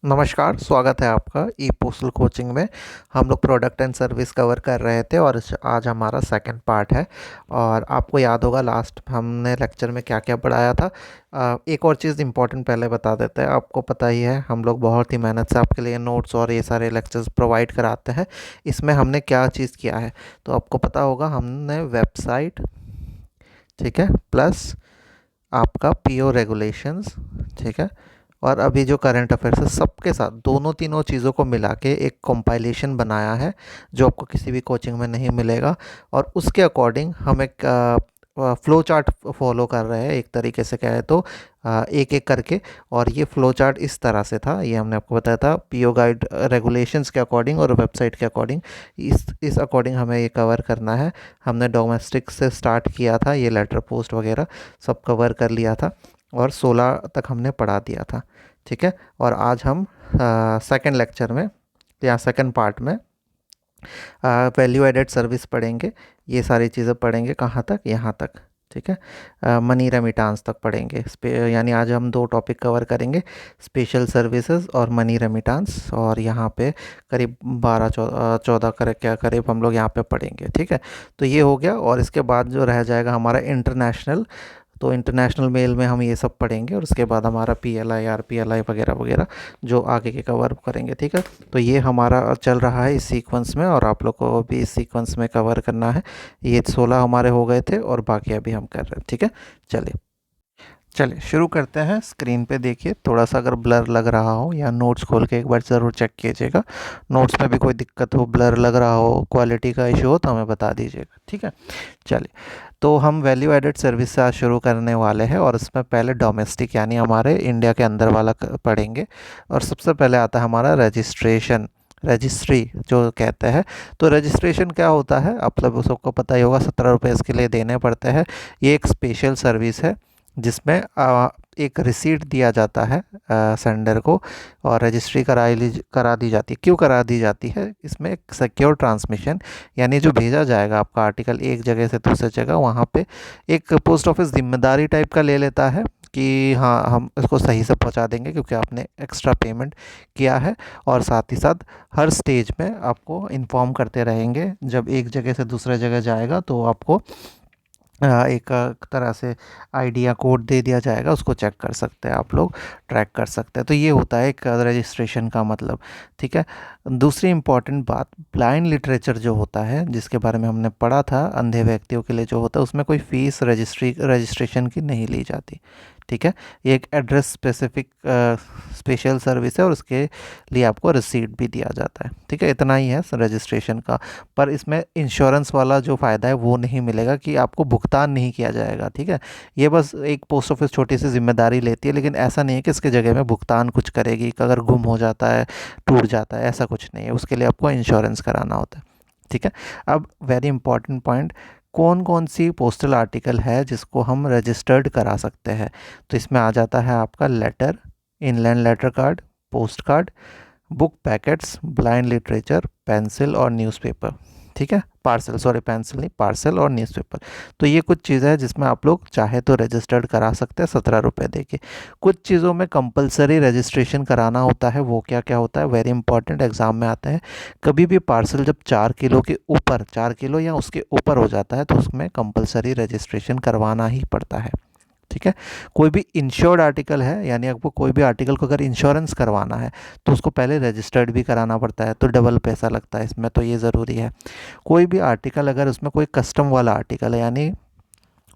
नमस्कार, स्वागत है आपका ई पोस्टल कोचिंग में। हम लोग प्रोडक्ट एंड सर्विस कवर कर रहे थे और आज हमारा सेकंड पार्ट है। और आपको याद होगा लास्ट हमने लेक्चर में क्या क्या पढ़ाया था। एक और चीज़ इम्पोर्टेंट पहले बता देते हैं। आपको पता ही है हम लोग बहुत ही मेहनत से आपके लिए नोट्स और ये सारे लेक्चर्स प्रोवाइड कराते हैं। इसमें हमने क्या चीज़ किया है तो आपको पता होगा, हमने वेबसाइट, ठीक है, प्लस आपका पीओ रेगुलेशंस, ठीक है, और अभी जो करंट अफेयर्स है सबके साथ दोनों तीनों चीज़ों को मिला के एक कंपाइलेशन बनाया है जो आपको किसी भी कोचिंग में नहीं मिलेगा। और उसके अकॉर्डिंग हम एक फ़्लो चार्ट फॉलो कर रहे हैं, एक तरीके से कहे तो एक एक करके। और ये फ़्लो चार्ट इस तरह से था, ये हमने आपको बताया था पीओ गाइड रेगुलेशंस के अकॉर्डिंग और वेबसाइट के अकॉर्डिंग। इस अकॉर्डिंग हमें ये कवर करना है। हमने डोमेस्टिक से स्टार्ट किया था, ये लेटर पोस्ट वगैरह सब कवर कर लिया था और 16 तक हमने पढ़ा दिया था, ठीक है। और आज हम सेकंड लेक्चर में या सेकंड पार्ट में वैल्यू एडेड सर्विस पढ़ेंगे। ये सारी चीज़ें पढ़ेंगे कहाँ तक, यहाँ तक, ठीक है। मनी रेमिटांस तक पढ़ेंगे। यानी आज हम दो टॉपिक कवर करेंगे, स्पेशल सर्विसेज और मनी रेमिटांस। और यहाँ पे करीब 12-14 करे क्या करीब हम लोग यहाँ पे पढ़ेंगे, ठीक है। तो ये हो गया। और इसके बाद जो रह जाएगा हमारा इंटरनेशनल, तो इंटरनेशनल मेल में हम ये सब पढ़ेंगे। और उसके बाद हमारा पीएलआई, आरपीएलआई वगैरह वगैरह जो आगे के कवर करेंगे, ठीक है। तो ये हमारा चल रहा है इस सीक्वेंस में और आप लोग को भी इस सीक्वेंस में कवर करना है। ये 16 हमारे हो गए थे और बाकी अभी हम कर रहे हैं, ठीक है। चलिए चलिए शुरू करते हैं। स्क्रीन पे देखिए, थोड़ा सा अगर ब्लर लग रहा हो या नोट्स खोल के एक बार ज़रूर चेक कीजिएगा। नोट्स में भी कोई दिक्कत हो, ब्लर लग रहा हो, क्वालिटी का इशू हो तो हमें बता दीजिएगा, ठीक है। चलिए, तो हम वैल्यू एडेड सर्विस से आज शुरू करने वाले हैं और इसमें पहले डोमेस्टिक यानी हमारे इंडिया के अंदर वाला पढ़ेंगे। और सबसे पहले आता है हमारा रजिस्ट्रेशन, रजिस्ट्री जो कहते हैं। तो रजिस्ट्रेशन क्या होता है, आप लोग सबको पता ही होगा, 17 रुपये इसके लिए देने पड़ते हैं। ये एक स्पेशल सर्विस है जिसमें एक रिसीट दिया जाता है सेंडर को और रजिस्ट्री करा दी जाती है। क्यों करा दी जाती है, इसमें एक सिक्योर ट्रांसमिशन यानी जो भेजा जाएगा आपका आर्टिकल एक जगह से दूसरी जगह, वहाँ पे एक पोस्ट ऑफिस जिम्मेदारी टाइप का ले लेता है कि हाँ हम इसको सही से पहुंचा देंगे क्योंकि आपने एक्स्ट्रा पेमेंट किया है। और साथ ही साथ हर स्टेज में आपको इन्फॉर्म करते रहेंगे, जब एक जगह से दूसरे जगह जाएगा तो आपको एक तरह से आईडी या कोड दे दिया जाएगा, उसको चेक कर सकते हैं आप लोग, ट्रैक कर सकते हैं। तो ये होता है एक रजिस्ट्रेशन का मतलब, ठीक है। दूसरी इम्पॉर्टेंट बात, ब्लाइंड लिटरेचर जो होता है जिसके बारे में हमने पढ़ा था, अंधे व्यक्तियों के लिए जो होता है, उसमें कोई फ़ीस रजिस्ट्रेशन की नहीं ली जाती, ठीक है। ये एक एड्रेस स्पेसिफिक स्पेशल सर्विस है और उसके लिए आपको रिसीट भी दिया जाता है, ठीक है। इतना ही है रजिस्ट्रेशन का। पर इसमें इंश्योरेंस वाला जो फ़ायदा है वो नहीं मिलेगा कि आपको भुगतान नहीं किया जाएगा, ठीक है। ये बस एक पोस्ट ऑफिस छोटी सी जिम्मेदारी लेती है, लेकिन ऐसा नहीं है कि इसके जगह में भुगतान कुछ करेगी कि अगर गुम हो जाता है, टूट जाता है, ऐसा कुछ नहीं है। उसके लिए आपको इंश्योरेंस कराना होता है, ठीक है। अब वेरी इंपॉर्टेंट पॉइंट, कौन कौन सी पोस्टल आर्टिकल है जिसको हम रजिस्टर्ड करा सकते हैं। तो इसमें आ जाता है आपका letter, inland letter card, post card, book packets, blind literature, pencil और न्यूज़पेपर, ठीक है। पार्सल, सॉरी पेंसिल नहीं, पार्सल और न्यूज़पेपर। तो ये कुछ चीज़ें हैं जिसमें आप लोग चाहे तो रजिस्टर्ड करा सकते हैं 17 रुपये दे के। कुछ चीज़ों में कंपलसरी रजिस्ट्रेशन कराना होता है, वो क्या क्या होता है, वेरी इंपॉर्टेंट, एग्जाम में आता है। कभी भी पार्सल जब 4 किलो के ऊपर, 4 किलो या उसके ऊपर हो जाता है तो उसमें कंपलसरी रजिस्ट्रेशन करवाना ही पड़ता है, ठीक है। कोई भी इंश्योर्ड आर्टिकल है, यानी आपको कोई भी आर्टिकल को अगर इंश्योरेंस करवाना है तो उसको पहले रजिस्टर्ड भी कराना पड़ता है, तो डबल पैसा लगता है इसमें, तो ये ज़रूरी है। कोई भी आर्टिकल अगर उसमें कोई कस्टम वाला आर्टिकल है, यानी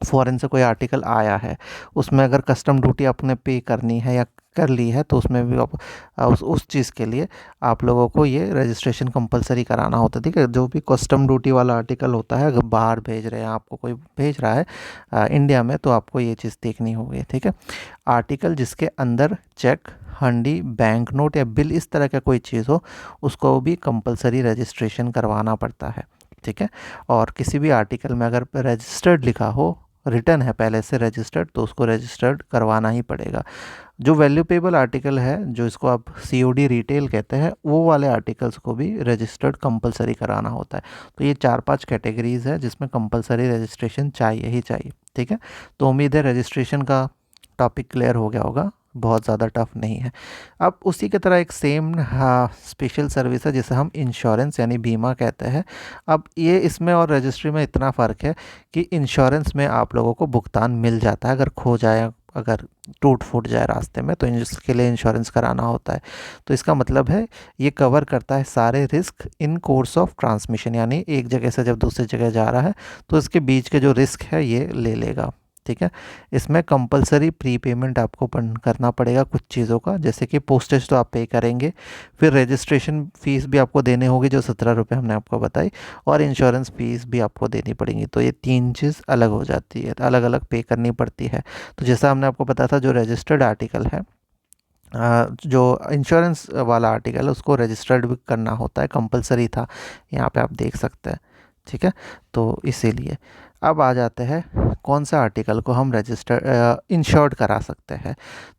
फ़ॉरेन से कोई आर्टिकल आया है, उसमें अगर कस्टम ड्यूटी आपने पे करनी है या कर ली है तो उसमें भी आप उस चीज़ के लिए आप लोगों को ये रजिस्ट्रेशन कंपलसरी कराना होता है, ठीक है। जो भी कस्टम ड्यूटी वाला आर्टिकल होता है, अगर बाहर भेज रहे हैं, आपको कोई भेज रहा है इंडिया में, तो आपको ये चीज़ देखनी होगी, ठीक है। आर्टिकल जिसके अंदर चेक, हंडी, बैंक नोट या बिल इस तरह का कोई चीज़ हो, उसको भी कंपलसरी रजिस्ट्रेशन करवाना पड़ता है, ठीक है। और किसी भी आर्टिकल में अगर रजिस्टर्ड लिखा हो, रिटर्न है पहले से रजिस्टर्ड, तो उसको रजिस्टर्ड करवाना ही पड़ेगा। जो वैल्यूपेबल आर्टिकल है, जो इसको आप सीओडी रिटेल कहते हैं, वो वाले आर्टिकल्स को भी रजिस्टर्ड कंपलसरी कराना होता है। तो ये 4-5 कैटेगरीज है जिसमें कंपलसरी रजिस्ट्रेशन चाहिए ही चाहिए, ठीक है। तो उम्मीद है रजिस्ट्रेशन का टॉपिक क्लियर हो गया होगा, बहुत ज़्यादा टफ नहीं है। अब उसी की तरह एक सेम स्पेशल सर्विस है जिसे हम इंश्योरेंस यानी बीमा कहते हैं। अब ये इसमें और रजिस्ट्री में इतना फ़र्क है कि इंश्योरेंस में आप लोगों को भुगतान मिल जाता है, अगर खो जाए, अगर टूट फूट जाए रास्ते में, तो इसके लिए इंश्योरेंस कराना होता है। तो इसका मतलब है ये कवर करता है सारे risk in course of transmission, यानी एक जगह से जब दूसरी जगह जा रहा है तो इसके बीच के जो रिस्क है ये ले लेगा। ठीक है। इसमें कंपलसरी प्री पेमेंट आपको करना पड़ेगा कुछ चीज़ों का, जैसे कि पोस्टेज तो आप पे करेंगे, फिर रजिस्ट्रेशन फ़ीस भी आपको देने होगी जो 17 रुपये हमने आपको बताई, और इंश्योरेंस फ़ीस भी आपको देनी पड़ेगी। तो ये 3 चीज़ अलग हो जाती है, अलग अलग पे करनी पड़ती है। तो जैसा हमने आपको बताया था, जो रजिस्टर्ड आर्टिकल है, जो इंश्योरेंस वाला आर्टिकल है उसको रजिस्टर्ड भी करना होता है, कंपलसरी था, यहाँ पे आप देख सकते हैं। ठीक है। तो इसीलिए अब आ जाते हैं कौन सा आर्टिकल को हम इंश्योर्ड करा सकते हैं।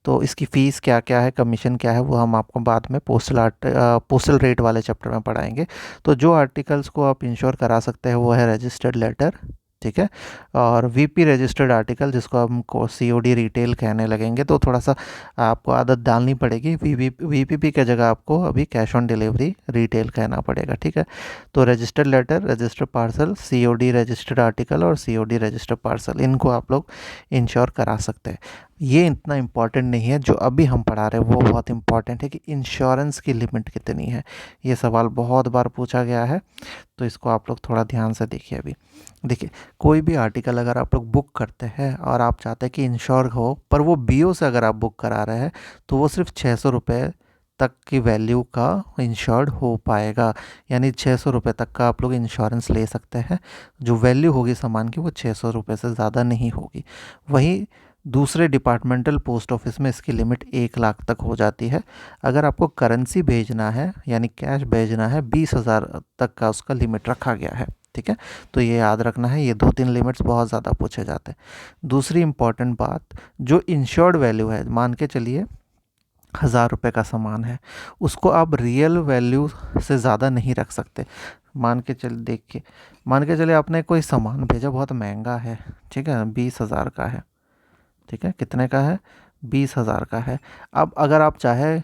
तो इसकी फ़ीस क्या क्या है, कमीशन क्या है, वो हम आपको बाद में पोस्टल रेट वाले चैप्टर में पढ़ाएंगे। तो जो आर्टिकल्स को आप इंश्योर करा सकते हैं वो है रजिस्टर्ड लेटर। ठीक है। और वीपी रजिस्टर्ड आर्टिकल, जिसको हमको सीओडी रिटेल कहने लगेंगे, तो थोड़ा सा आपको आदत डालनी पड़ेगी। वीपीपी की जगह आपको अभी कैश ऑन डिलीवरी रिटेल कहना पड़ेगा। ठीक है। तो registered letter, registered parcel, COD registered article और सीओडी रजिस्टर्ड पार्सल, इनको आप लोग इंश्योर करा सकते हैं। ये इतना इम्पॉर्टेंट नहीं है, जो अभी हम पढ़ा रहे हैं वो बहुत इम्पॉर्टेंट है कि इंश्योरेंस की लिमिट कितनी है। ये सवाल बहुत बार पूछा गया है, तो इसको आप लोग थोड़ा ध्यान से देखिए। अभी देखिए, कोई भी आर्टिकल अगर आप लोग बुक करते हैं और आप चाहते हैं कि इंश्योर हो, पर वो बीओ से अगर आप बुक करा रहे हैं तो वो सिर्फ 600 रुपये तक की वैल्यू का इंश्योर्ड हो पाएगा। यानी 600 रुपये तक का आप लोग इंश्योरेंस ले सकते हैं। जो वैल्यू होगी सामान की वो 600 रुपये से ज़्यादा नहीं होगी। वहीं दूसरे डिपार्टमेंटल पोस्ट ऑफिस में इसकी लिमिट 1 लाख तक हो जाती है। अगर आपको करेंसी भेजना है यानी कैश भेजना है, 20,000 तक का उसका लिमिट रखा गया है। ठीक है। तो ये याद रखना है, ये 2-3 लिमिट्स बहुत ज़्यादा पूछे जाते हैं। दूसरी इम्पॉर्टेंट बात, जो इंश्योर्ड वैल्यू है, मान के चलिए 1,000 रुपये का सामान है, उसको आप रियल वैल्यू से ज़्यादा नहीं रख सकते। मान के चलिए आपने कोई सामान भेजा बहुत महंगा है, ठीक है, 20,000 का है। ठीक है। कितने का है? 20,000 का है। अब अगर आप चाहे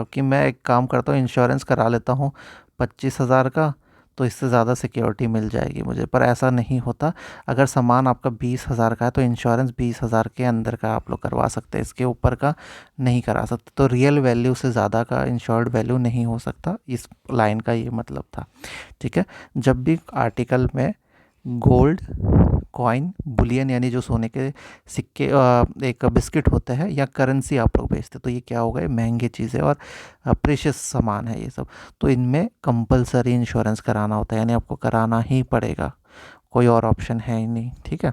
कि मैं एक काम करता हूँ, इंश्योरेंस करा लेता हूँ 25,000 का, तो इससे ज़्यादा सिक्योरिटी मिल जाएगी मुझे, पर ऐसा नहीं होता। अगर सामान आपका 20,000 का है तो इंश्योरेंस 20,000 के अंदर का आप लोग करवा सकते हैं, इसके ऊपर का नहीं करा सकते। तो रियल वैल्यू से ज़्यादा का इंश्योर्ड वैल्यू नहीं हो सकता, इस लाइन का ये मतलब था। ठीक है। जब भी आर्टिकल में गोल्ड कॉइन, बुलियन यानी जो सोने के सिक्के, एक बिस्किट होता है, या करेंसी आप लोग बेचते, तो ये क्या होगा, ये महंगी चीज़ें और प्रेशियस सामान है ये सब। तो इनमें कंपलसरी इंश्योरेंस कराना होता है, यानी आपको कराना ही पड़ेगा, कोई और ऑप्शन है ही नहीं। ठीक है।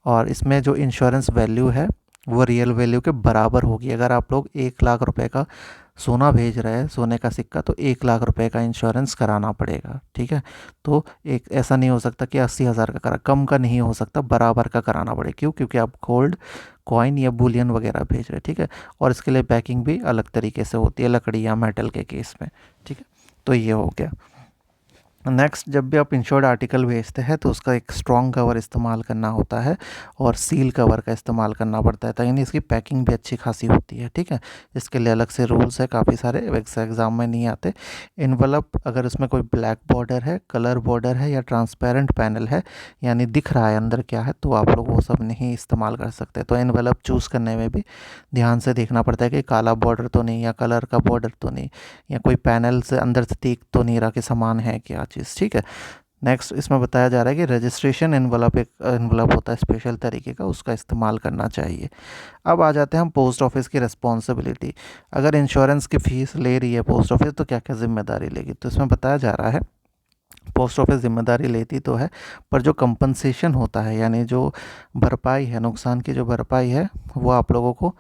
और इसमें जो इंश्योरेंस वैल्यू है वो रियल वैल्यू के बराबर होगी। अगर आप लोग 1 लाख रुपए का सोना भेज रहे हैं, सोने का सिक्का, तो 1 लाख रुपए का इंश्योरेंस कराना पड़ेगा। ठीक है। तो एक ऐसा नहीं हो सकता कि 80,000 का करा, कम का नहीं हो सकता, बराबर का कराना पड़ेगा। क्यों? क्योंकि आप गोल्ड कॉइन या बुलियन वगैरह भेज रहे हैं। ठीक है। और इसके लिए पैकिंग भी अलग तरीके से होती है, लकड़ी या मेटल के केस में। ठीक है। तो ये हो गया। नेक्स्ट, जब भी आप इंश्योर्ड आर्टिकल भेजते हैं तो उसका एक स्ट्रॉन्ग कवर इस्तेमाल करना होता है और सील कवर का इस्तेमाल करना पड़ता है, ताकि इसकी पैकिंग भी अच्छी खासी होती है। ठीक है। इसके लिए अलग से रूल्स है काफ़ी सारे, वैसे एग्ज़ाम में नहीं आते। इन्वेलप, अगर इसमें कोई ब्लैक बॉर्डर है, कलर बॉर्डर है या ट्रांसपेरेंट पैनल है, यानी दिख रहा है अंदर क्या है, तो आप लोग वो सब नहीं इस्तेमाल कर सकते। तो इन्वेलप चूज़ करने में भी ध्यान से देखना पड़ता है कि काला बॉर्डर तो नहीं, या कलर का बॉर्डर तो नहीं, या कोई पैनल से अंदर से दिख तो नहीं रहा कि सामान है क्या चीज़। ठीक है। नेक्स्ट, इसमें बताया जा रहा है कि रजिस्ट्रेशन एनवलप, एक एनवलप होता है स्पेशल तरीके का, उसका इस्तेमाल करना चाहिए। अब आ जाते हैं हम पोस्ट ऑफिस की रिस्पॉन्सिबिलिटी। अगर इंश्योरेंस की फ़ीस ले रही है पोस्ट ऑफिस, तो क्या क्या जिम्मेदारी लेगी। तो इसमें बताया जा रहा है पोस्ट ऑफिस जिम्मेदारी लेती तो है, पर जो कंपनसेशन होता है, यानी जो भरपाई है, नुकसान की जो भरपाई है, वो आप लोगों को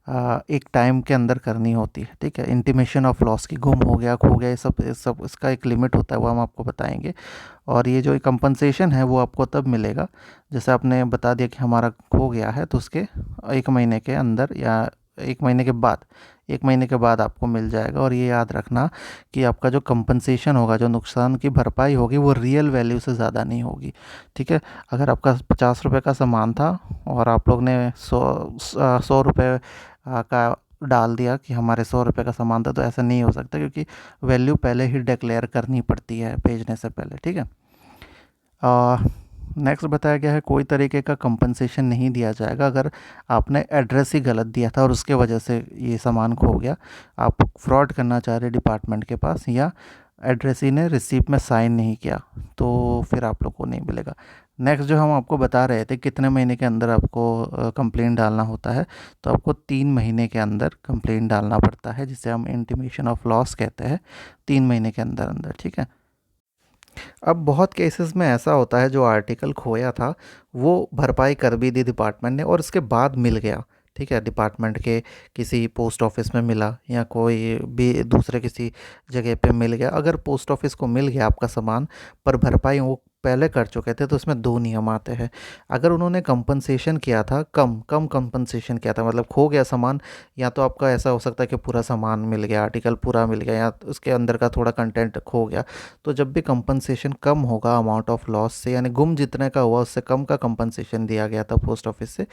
एक टाइम के अंदर करनी होती है। ठीक है। इंटीमेशन ऑफ लॉस की, गुम हो गया, खो गया, ये सब इसका एक लिमिट होता है, वो हम आपको बताएंगे। और ये जो कंपनसेशन है वो आपको तब मिलेगा, जैसे आपने बता दिया कि हमारा खो गया है, तो उसके 1 महीने के अंदर या एक महीने के बाद आपको मिल जाएगा। और ये याद रखना कि आपका जो कंपनसेशन होगा, जो नुकसान की भरपाई होगी, वो रियल वैल्यू से ज़्यादा नहीं होगी, ठीक है। अगर आपका 50 रुपये का सामान था और आप लोग ने 100 रुपये का डाल दिया कि हमारे 100 रुपये का सामान था, तो ऐसा नहीं हो सकता, क्योंकि वैल्यू पहले ही डिक्लेयर करनी पड़ती है भेजने से पहले, ठीक है। नेक्स्ट बताया गया है, कोई तरीके का कंपनसेशन नहीं दिया जाएगा अगर आपने एड्रेस ही गलत दिया था और उसके वजह से ये सामान खो गया। आप फ्रॉड करना चाह रहे डिपार्टमेंट के पास, या एड्रेस ही ने रिसीप्ट में साइन नहीं किया, तो फिर आप लोग को नहीं मिलेगा। नेक्स्ट जो हम आपको बता रहे थे कितने महीने के अंदर आपको कंप्लेंट डालना होता है, तो आपको 3 महीने के अंदर कंप्लेंट डालना पड़ता है, जिसे हम इंटीमेशन ऑफ लॉस कहते हैं, 3 महीने के अंदर अंदर, ठीक है। अब बहुत केसेस में ऐसा होता है, जो आर्टिकल खोया था वो भरपाई कर भी दी डिपार्टमेंट ने और उसके बाद मिल गया, ठीक है। डिपार्टमेंट के किसी पोस्ट ऑफिस में मिला या कोई भी दूसरे किसी जगह पे मिल गया। अगर पोस्ट ऑफिस को मिल गया आपका सामान, पर भरपाई वो पहले कर चुके थे, तो इसमें दो नियम आते हैं। अगर उन्होंने कंपनसेशन किया था, कम कम कंपनसेशन किया था, मतलब खो गया सामान, या तो आपका ऐसा हो सकता है कि पूरा सामान मिल गया, आर्टिकल पूरा मिल गया, या उसके अंदर का थोड़ा कंटेंट खो गया, तो जब भी कंपनसेशन कम होगा अमाउंट ऑफ लॉस से, यानी गुम जितने का हुआ उससे कम का कंपनसेशन दिया गया था पोस्ट ऑफिस से,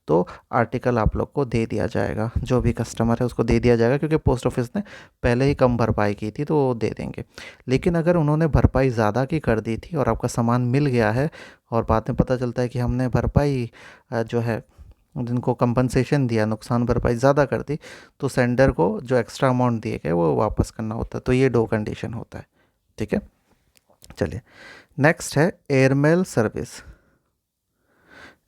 तो आर्टिकल आप लोग को दे दिया जाएगा, जो भी कस्टमर है उसको दे दिया जाएगा, क्योंकि पोस्ट ऑफिस ने पहले ही कम भरपाई की थी, तो वो दे देंगे। लेकिन अगर उन्होंने भरपाई ज़्यादा की कर दी थी और आपका सामान मिल गया है, और बाद में पता चलता है कि हमने भरपाई जो है, जिनको कंपनसेशन दिया, नुकसान भरपाई ज़्यादा कर दी, तो सेंडर को जो एक्स्ट्रा अमाउंट दिए गए वो वापस करना होता है। तो ये दो कंडीशन होता है, ठीक है। चलिए, नेक्स्ट है एयरमेल सर्विस।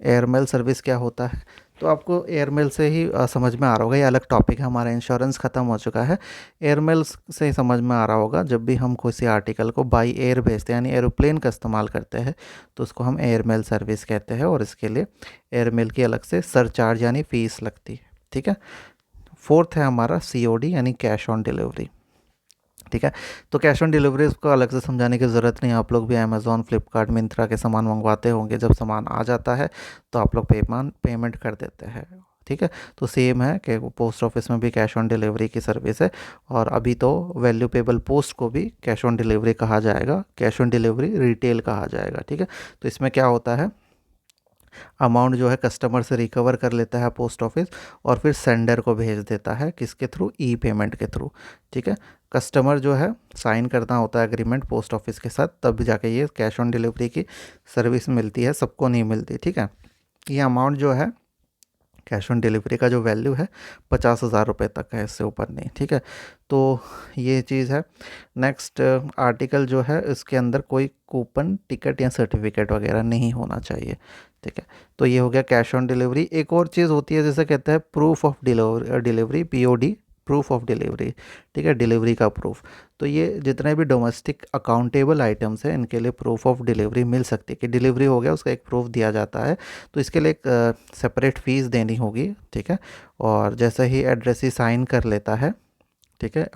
एयरमेल सर्विस क्या होता है, तो आपको एयरमेल से ही समझ में आ रहा होगा, ये अलग टॉपिक है हमारा, इंश्योरेंस ख़त्म हो चुका है। एयरमेल से ही समझ में आ रहा होगा, जब भी हम किसी आर्टिकल को बाई एयर भेजते हैं, यानी एरोप्लेन का इस्तेमाल करते हैं, तो उसको हम एयरमेल सर्विस कहते हैं, और इसके लिए एयरमेल की अलग से सरचार्ज यानी फ़ीस लगती है, ठीक है। फोर्थ है हमारा COD यानी कैश ऑन डिलीवरी, ठीक है। तो कैश ऑन डिलीवरी उसको अलग से समझाने की ज़रूरत नहीं, आप लोग भी अमेज़ॉन, फ्लिपकार्ट, मिंत्रा के सामान मंगवाते होंगे, जब सामान आ जाता है तो आप लोग पेमेंट कर देते हैं, ठीक है। तो सेम है कि पोस्ट ऑफिस में भी कैश ऑन डिलीवरी की सर्विस है, और अभी तो वैल्यूएबल पोस्ट को भी कैश ऑन डिलीवरी कहा जाएगा, कैश ऑन डिलीवरी रिटेल कहा जाएगा, ठीक है। तो इसमें क्या होता है, अमाउंट जो है कस्टमर से रिकवर कर लेता है पोस्ट ऑफिस, और फिर सेंडर को भेज देता है, किसके थ्रू, ई पेमेंट के थ्रू, ठीक है। कस्टमर जो है साइन करना होता है एग्रीमेंट पोस्ट ऑफिस के साथ, तब जाके ये कैश ऑन डिलीवरी की सर्विस मिलती है, सबको नहीं मिलती, ठीक है। ये अमाउंट जो है कैश ऑन डिलीवरी का जो वैल्यू है 50,000 रुपये तक है, इससे ऊपर नहीं, ठीक है। तो ये चीज़ है। नेक्स्ट आर्टिकल जो है, इसके अंदर कोई कूपन, टिकट या सर्टिफिकेट वगैरह नहीं होना चाहिए, ठीक है। तो ये हो गया कैश ऑन डिलीवरी। एक और चीज़ होती है जिसे कहते हैं proof of delivery, POD, proof of delivery, ठीक है, डिलीवरी का प्रूफ। तो ये जितने भी डोमेस्टिक अकाउंटेबल आइटम्स हैं, इनके लिए प्रूफ ऑफ डिलीवरी मिल सकती है, कि डिलीवरी हो गया उसका एक प्रूफ दिया जाता है। तो इसके लिए एक सेपरेट फ़ीस देनी होगी, ठीक है। और जैसे ही एड्रेस ही साइन कर लेता है, ठीक है,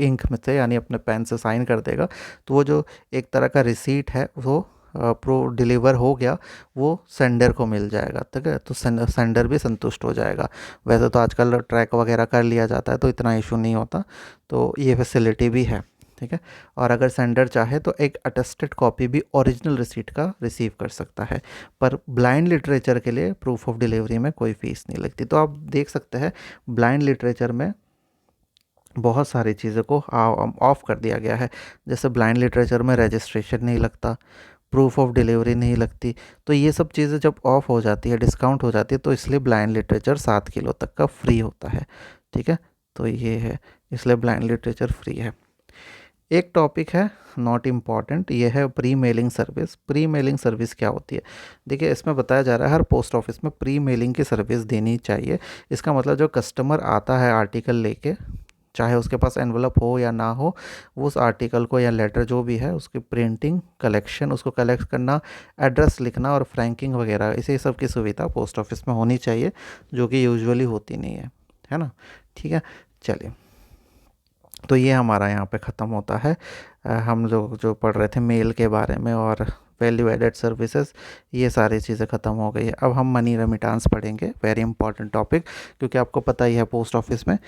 इंक में से, यानी अपने पेन से साइन कर देगा, तो वो जो एक तरह का रिसीट है वो प्रो डिलीवर हो गया, वो सेंडर को मिल जाएगा, ठीक है। तो सेंडर भी संतुष्ट हो जाएगा। वैसे तो आजकल ट्रैक वगैरह कर लिया जाता है, तो इतना इशू नहीं होता, तो ये फैसिलिटी भी है, ठीक है। और अगर सेंडर चाहे तो एक अटेस्टेड कॉपी भी ओरिजिनल रिसीट का रिसीव कर सकता है। पर ब्लाइंड लिटरेचर के लिए प्रूफ ऑफ डिलीवरी में कोई फ़ीस नहीं लगती। तो आप देख सकते हैं ब्लाइंड लिटरेचर में बहुत सारी चीज़ों को ऑफ कर दिया गया है। जैसे ब्लाइंड लिटरेचर में रजिस्ट्रेशन नहीं लगता, प्रूफ ऑफ डिलीवरी नहीं लगती। तो ये सब चीज़ें जब ऑफ हो जाती है, डिस्काउंट हो जाती है, तो इसलिए ब्लाइंड लिटरेचर 7 किलो तक का फ्री होता है, ठीक है। तो ये है, इसलिए ब्लाइंड लिटरेचर फ्री है। एक टॉपिक है नॉट इम्पॉर्टेंट, ये है pre mailing service. Pre mailing service क्या होती है, देखिए इसमें बताया जा रहा है हर पोस्ट ऑफिस में प्री मेलिंग की सर्विस देनी चाहिए। इसका मतलब जो कस्टमर आता है आर्टिकल लेके, चाहे उसके पास एनवलप हो या ना हो, वो उस आर्टिकल को या लेटर जो भी है उसकी प्रिंटिंग, कलेक्शन, उसको कलेक्ट करना, एड्रेस लिखना और फ्रैंकिंग वगैरह, इसी सब की सुविधा पोस्ट ऑफिस में होनी चाहिए, जो कि यूजुअली होती नहीं है ना, ठीक है। चलिए, तो ये हमारा यहाँ पे ख़त्म होता है। हम लोग जो पढ़ रहे थे मेल के बारे में और वैल्यू एडेड सर्विसेज, ये सारी चीज़ें ख़त्म हो गई है। अब हम मनी रेमिटेंस पढ़ेंगे, वेरी इंपॉर्टेंट टॉपिक, क्योंकि आपको पता ही है पोस्ट ऑफिस में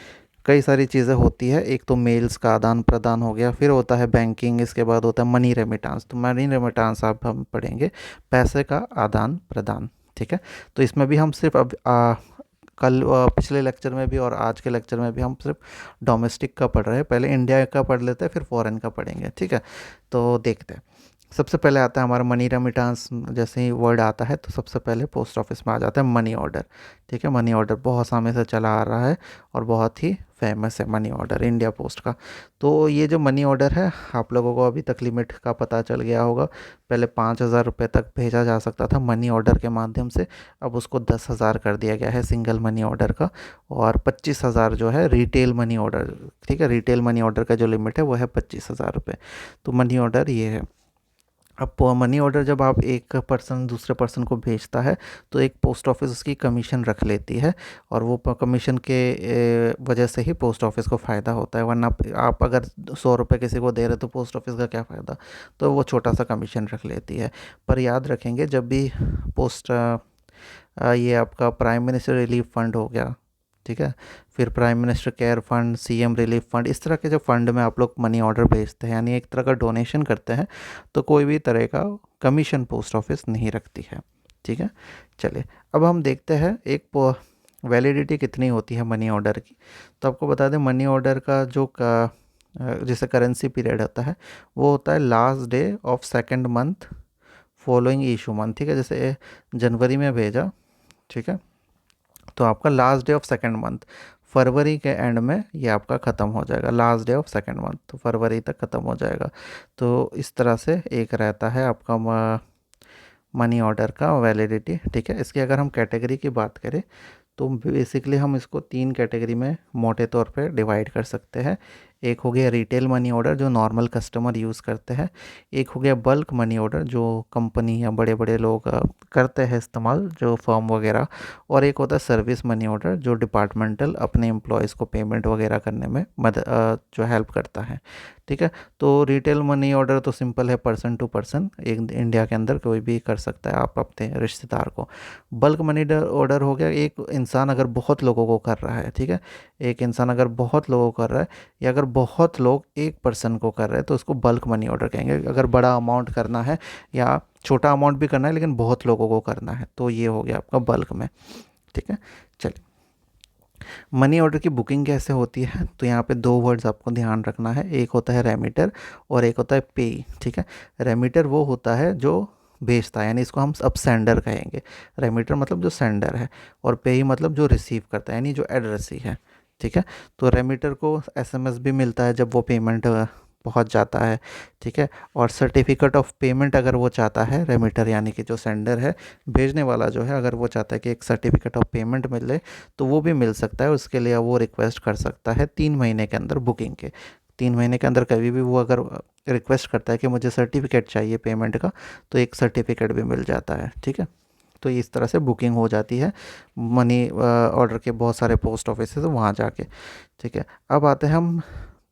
कई सारी चीज़ें होती है। एक तो मेल्स का आदान प्रदान हो गया, फिर होता है बैंकिंग, इसके बाद होता है मनी रेमिटेंस। तो मनी रेमिटेंस आप हम पढ़ेंगे, पैसे का आदान प्रदान, ठीक है। तो इसमें भी हम सिर्फ अब कल पिछले लेक्चर में भी और आज के लेक्चर में भी हम सिर्फ डोमेस्टिक का पढ़ रहे हैं। पहले इंडिया का पढ़ लेते हैं, फिर फॉरेन का पढ़ेंगे, ठीक है। तो देखते हैं। सबसे पहले आता है हमारा मनी रेमिटेंस। जैसे ही वर्ड आता है तो सबसे पहले पोस्ट ऑफिस में आ जाता है मनी ऑर्डर, ठीक है। मनी ऑर्डर बहुत समय से चला आ रहा है और बहुत ही फेमस है मनी ऑर्डर इंडिया पोस्ट का। तो ये जो मनी ऑर्डर है, आप लोगों को अभी तक लिमिट का पता चल गया होगा। पहले 5,000 रुपये तक भेजा जा सकता था मनी ऑर्डर के माध्यम से, अब उसको 10,000 कर दिया गया है सिंगल मनी ऑर्डर का, और 25,000 जो है रिटेल मनी ऑर्डर, ठीक है। रिटेल मनी ऑर्डर का जो लिमिट है वो है 25,000 रुपये। तो मनी ऑर्डर ये है। अब मनी ऑर्डर जब आप एक पर्सन दूसरे पर्सन को भेजता है तो एक पोस्ट ऑफिस उसकी कमीशन रख लेती है, और वो कमीशन के वजह से ही पोस्ट ऑफिस को फ़ायदा होता है। वरना आप अगर 100 रुपये किसी को दे रहे तो पोस्ट ऑफिस का क्या फ़ायदा। तो वो छोटा सा कमीशन रख लेती है। पर याद रखेंगे, जब भी ये आपका प्राइम मिनिस्टर रिलीफ फंड हो गया, ठीक है, फिर prime minister care fund, CM relief fund, इस तरह के जो फंड में आप लोग मनी ऑर्डर भेजते हैं, यानी एक तरह का डोनेशन करते हैं, तो कोई भी तरह का कमीशन पोस्ट ऑफिस नहीं रखती है, ठीक है। चलिए अब हम देखते हैं एक वैलिडिटी कितनी होती है मनी ऑर्डर की। तो आपको बता दें, मनी ऑर्डर का जैसे करेंसी पीरियड होता है, वो होता है last day of second month following issue month, ठीक है। जैसे जनवरी में भेजा, ठीक है, तो आपका last day of second month फरवरी के एंड में ये आपका ख़त्म हो जाएगा। Last day of second month तो फरवरी तक ख़त्म हो जाएगा। तो इस तरह से एक रहता है आपका मनी ऑर्डर का वैलिडिटी, ठीक है। इसकी अगर हम कैटेगरी की बात करें तो बेसिकली हम इसको 3 कैटेगरी में मोटे तौर पे डिवाइड कर सकते हैं। एक हो गया रिटेल मनी ऑर्डर जो नॉर्मल कस्टमर यूज़ करते हैं। एक हो गया बल्क मनी ऑर्डर जो कंपनी या बड़े बड़े लोग करते हैं इस्तेमाल, जो फर्म वगैरह। और एक होता है सर्विस मनी ऑर्डर जो डिपार्टमेंटल अपने एम्प्लॉयज़ को पेमेंट वगैरह करने में जो हेल्प करता है, ठीक है। तो रिटेल मनी ऑर्डर तो सिंपल है, पर्सन टू पर्सन, एक इंडिया के अंदर कोई भी कर सकता है, आप अपने रिश्तेदार को। बल्क मनी ऑर्डर हो गया एक इंसान अगर बहुत लोगों को कर रहा है, ठीक है। एक इंसान अगर बहुत लोगों को कर रहा है, या अगर बहुत लोग एक पर्सन को कर रहे हैं, तो उसको बल्क मनी ऑर्डर कहेंगे। अगर बड़ा अमाउंट करना है या छोटा अमाउंट भी करना है लेकिन बहुत लोगों को करना है, तो ये हो गया आपका बल्क में, ठीक है। चलिए, मनी ऑर्डर की बुकिंग कैसे होती है, तो यहाँ पे 2 वर्ड्स आपको ध्यान रखना है। एक होता है रेमिटर और एक होता है पे, ठीक है। रेमिटर वो होता है जो भेजता है, यानी इसको हम अब सेंडर कहेंगे। रेमिटर मतलब जो सेंडर है, और पे मतलब जो रिसीव करता है, यानी जो एड्रेसी है, ठीक है। तो रेमिटर को एसएमएस भी मिलता है जब वो पेमेंट पहुंच जाता है, ठीक है। और सर्टिफिकेट ऑफ पेमेंट अगर वो चाहता है रेमिटर, यानी कि जो सेंडर है, भेजने वाला जो है, अगर वो चाहता है कि एक सर्टिफिकेट ऑफ पेमेंट मिले तो वो भी मिल सकता है। उसके लिए वो रिक्वेस्ट कर सकता है 3 महीने के अंदर बुकिंग के। 3 महीने के अंदर कभी भी वो अगर रिक्वेस्ट करता है कि मुझे सर्टिफिकेट चाहिए पेमेंट का, तो एक सर्टिफिकेट भी मिल जाता है, ठीक है। तो इस तरह से बुकिंग हो जाती है मनी ऑर्डर के बहुत सारे पोस्ट ऑफिस से वहाँ जाके, ठीक है। अब आते हैं हम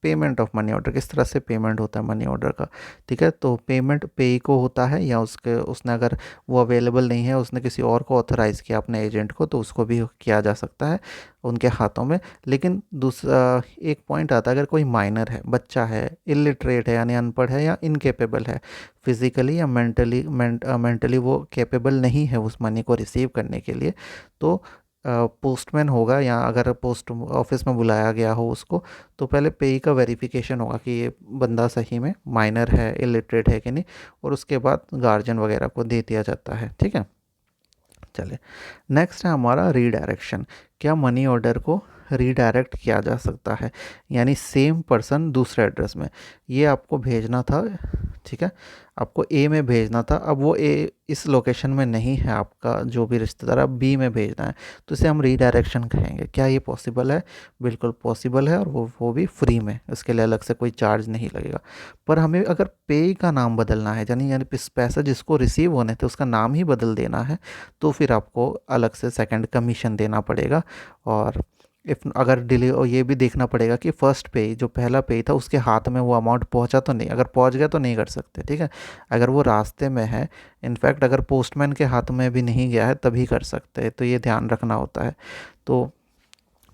पेमेंट ऑफ मनी ऑर्डर, किस तरह से पेमेंट होता है मनी ऑर्डर का, ठीक है। तो पेमेंट पेई को होता है, या उसने अगर वो अवेलेबल नहीं है, उसने किसी और को ऑथराइज़ किया अपने एजेंट को, तो उसको भी किया जा सकता है उनके हाथों में। लेकिन दूसरा एक पॉइंट आता है, अगर कोई माइनर है, बच्चा है, इलिटरेट है यानी अनपढ़ है, या इनकेपेबल है फिज़िकली या मेंटली वो कैपेबल नहीं है उस मनी को रिसीव करने के लिए, तो पोस्टमैन होगा, या अगर पोस्ट ऑफिस में बुलाया गया हो उसको, तो पहले पेई का वेरिफिकेशन होगा कि ये बंदा सही में माइनर है, इलिटरेट है कि नहीं, और उसके बाद गार्जियन वगैरह को दे दिया जाता है, ठीक है। चलिए, नेक्स्ट है हमारा रीडायरेक्शन। क्या मनी ऑर्डर को रीडायरेक्ट किया जा सकता है, यानी सेम पर्सन दूसरे एड्रेस में, ये आपको भेजना था, ठीक है, आपको ए में भेजना था, अब वो ए इस लोकेशन में नहीं है आपका जो भी रिश्तेदार, अब बी में भेजना है, तो इसे हम रीडायरेक्शन कहेंगे। क्या ये पॉसिबल है? बिल्कुल पॉसिबल है, और वो भी फ्री में, इसके लिए अलग से कोई चार्ज नहीं लगेगा। पर हमें अगर पे का नाम बदलना है, यानी पैसा जिसको रिसीव होने थे उसका नाम ही बदल देना है, तो फिर आपको अलग से सेकंड कमीशन देना पड़ेगा। और इफ़ अगर डिले, और ये भी देखना पड़ेगा कि फर्स्ट पे जो पहला पे था उसके हाथ में वो अमाउंट पहुंचा तो नहीं, अगर पहुंच गया तो नहीं कर सकते, ठीक है। अगर वो रास्ते में है, इनफैक्ट अगर पोस्टमैन के हाथ में भी नहीं गया है तभी कर सकते हैं, तो ये ध्यान रखना होता है। तो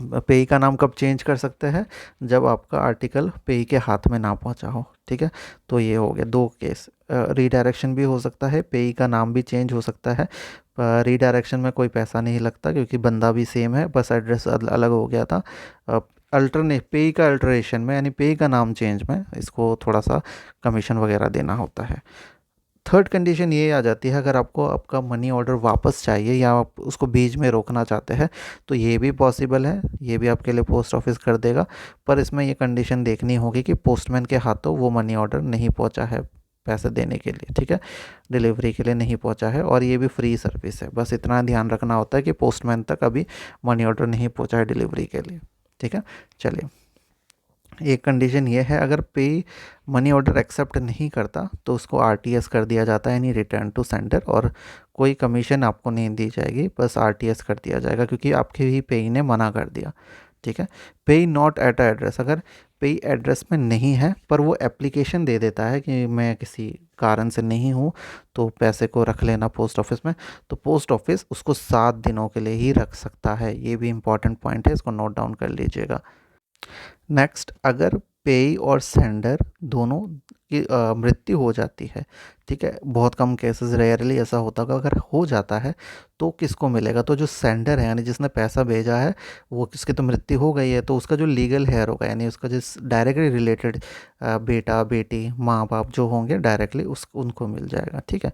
पेई का नाम कब चेंज कर सकते हैं, जब आपका आर्टिकल पेई के हाथ में ना पहुंचा हो, ठीक है। तो ये हो गया दो केस। रीडायरेक्शन भी हो सकता है, पेई का नाम भी चेंज हो सकता है। रीडायरेक्शन में कोई पैसा नहीं लगता क्योंकि बंदा भी सेम है, बस एड्रेस अलग हो गया था। अल्टरनेट पेई का अल्टरेशन में, यानी पेई का नाम चेंज में, इसको थोड़ा सा कमीशन वगैरह देना होता है। थर्ड कंडीशन ये आ जाती है, अगर आपको आपका मनी ऑर्डर वापस चाहिए या आप उसको बीच में रोकना चाहते हैं तो ये भी पॉसिबल है, ये भी आपके लिए पोस्ट ऑफिस कर देगा। पर इसमें ये कंडीशन देखनी होगी कि पोस्टमैन के हाथों वो मनी ऑर्डर नहीं पहुंचा है पैसे देने के लिए, ठीक है, डिलीवरी के लिए नहीं पहुंचा है, और ये भी फ्री सर्विस है। बस इतना ध्यान रखना होता है कि पोस्टमैन तक अभी मनी ऑर्डर नहीं पहुंचा है डिलीवरी के लिए, ठीक है। चलिए, एक कंडीशन ये है, अगर पे मनी ऑर्डर एक्सेप्ट नहीं करता तो उसको आरटीएस कर दिया जाता है, यानी रिटर्न टू सेंडर, और कोई कमीशन आपको नहीं दी जाएगी, बस आरटीएस कर दिया जाएगा क्योंकि आपके ही पेई ने मना कर दिया, ठीक है। पेई नॉट एट अ एड्रेस, अगर पेई एड्रेस में नहीं है पर वो एप्लीकेशन दे देता है कि मैं किसी कारण से नहीं हूँ तो पैसे को रख लेना पोस्ट ऑफिस में, तो पोस्ट ऑफिस उसको 7 दिनों के लिए ही रख सकता है। ये भी इंपॉर्टेंट पॉइंट है, इसको नोट डाउन कर लीजिएगा। नेक्स्ट, अगर पेई और सेंडर दोनों की मृत्यु हो जाती है, ठीक है, बहुत कम केसेस, रेयरली ऐसा होता होगा, अगर हो जाता है तो किसको मिलेगा, तो जो सेंडर है यानी जिसने पैसा भेजा है, वो किसकी तो मृत्यु हो गई है तो उसका जो लीगल हेयर होगा, यानी उसका जिस डायरेक्टली रिलेटेड बेटा बेटी माँ बाप जो होंगे डायरेक्टली उस उनको मिल जाएगा, ठीक है।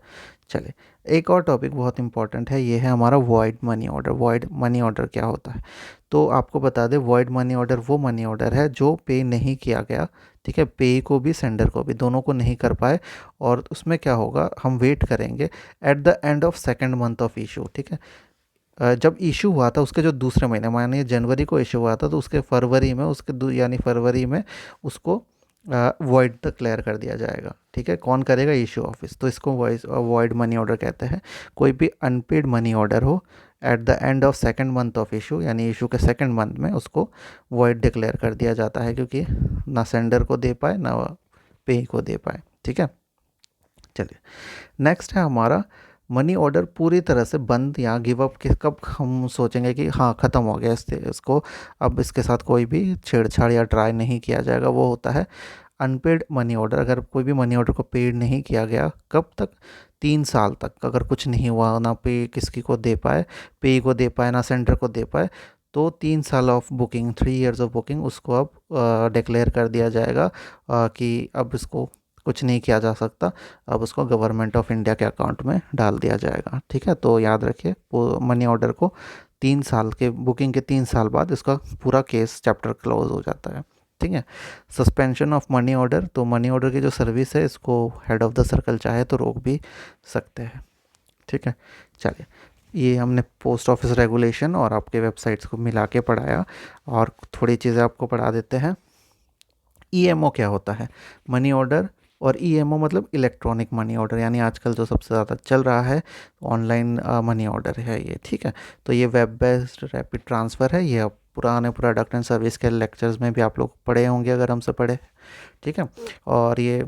चलिए, एक और टॉपिक बहुत इंपॉर्टेंट है, ये है हमारा void money order. Void money order क्या होता है, तो आपको बता दें, वॉइड मनी ऑर्डर वो मनी ऑर्डर है जो पे नहीं किया गया, ठीक है, पे को भी सेंडर को भी, दोनों को नहीं कर पाए, और उसमें क्या होगा, हम वेट करेंगे at the end of second month of issue, ठीक है। जब इशू हुआ था उसके जो दूसरे महीने, मानिए जनवरी को इशू हुआ था तो उसके फरवरी में, यानी फरवरी में उसको वॉइड डिक्लेयर कर दिया जाएगा, ठीक है। कौन करेगा, इशू ऑफिस, तो इसको वॉइड मनी ऑर्डर कहते हैं। कोई भी अनपेड मनी ऑर्डर हो at the end of second month of issue, यानी इशू के सेकेंड मंथ में उसको वॉइड डिक्लेयर कर दिया जाता है, क्योंकि ना सेंडर को दे पाए ना पे को दे पाए, ठीक है। चलिए, नेक्स्ट है हमारा मनी ऑर्डर पूरी तरह से बंद या गिव अप के कब हम सोचेंगे कि हाँ ख़त्म हो गया, इसको अब इसके साथ कोई भी छेड़छाड़ या ट्राई नहीं किया जाएगा, वो होता है अनपेड मनी ऑर्डर। अगर कोई भी मनी ऑर्डर को पेड नहीं किया गया, कब तक, 3 साल तक, अगर कुछ नहीं हुआ, ना पे किसकी को दे पाए, पे को दे पाए ना सेंटर को दे पाए, तो 3 साल of booking, 3 years of booking, उसको अब डिक्लेयर कर दिया जाएगा कि अब इसको कुछ नहीं किया जा सकता, अब उसको गवर्नमेंट ऑफ इंडिया के अकाउंट में डाल दिया जाएगा, ठीक है। तो याद रखिए, मनी ऑर्डर को 3 साल के, बुकिंग के 3 साल बाद इसका पूरा केस चैप्टर क्लोज हो जाता है, ठीक है। सस्पेंशन ऑफ मनी ऑर्डर, तो मनी ऑर्डर की जो सर्विस है इसको हेड ऑफ द सर्कल चाहे तो रोक भी सकते हैं, ठीक है। चलिए, ये हमने पोस्ट ऑफिस रेगुलेशन और आपके वेबसाइट्स को मिला के पढ़ाया, और थोड़ी चीज़ें आपको पढ़ा देते हैं। ईएमओ क्या होता है, मनी ऑर्डर, और ईएमओ मतलब इलेक्ट्रॉनिक मनी ऑर्डर, यानी आजकल जो सबसे ज़्यादा चल रहा है ऑनलाइन मनी ऑर्डर है ये, ठीक है। तो ये वेब बेस्ड रैपिड ट्रांसफ़र है, ये आप पुराने प्रोडक्ट एंड सर्विस के लेक्चर्स में भी आप लोग पढ़े होंगे अगर हमसे पढ़े, ठीक है। और ये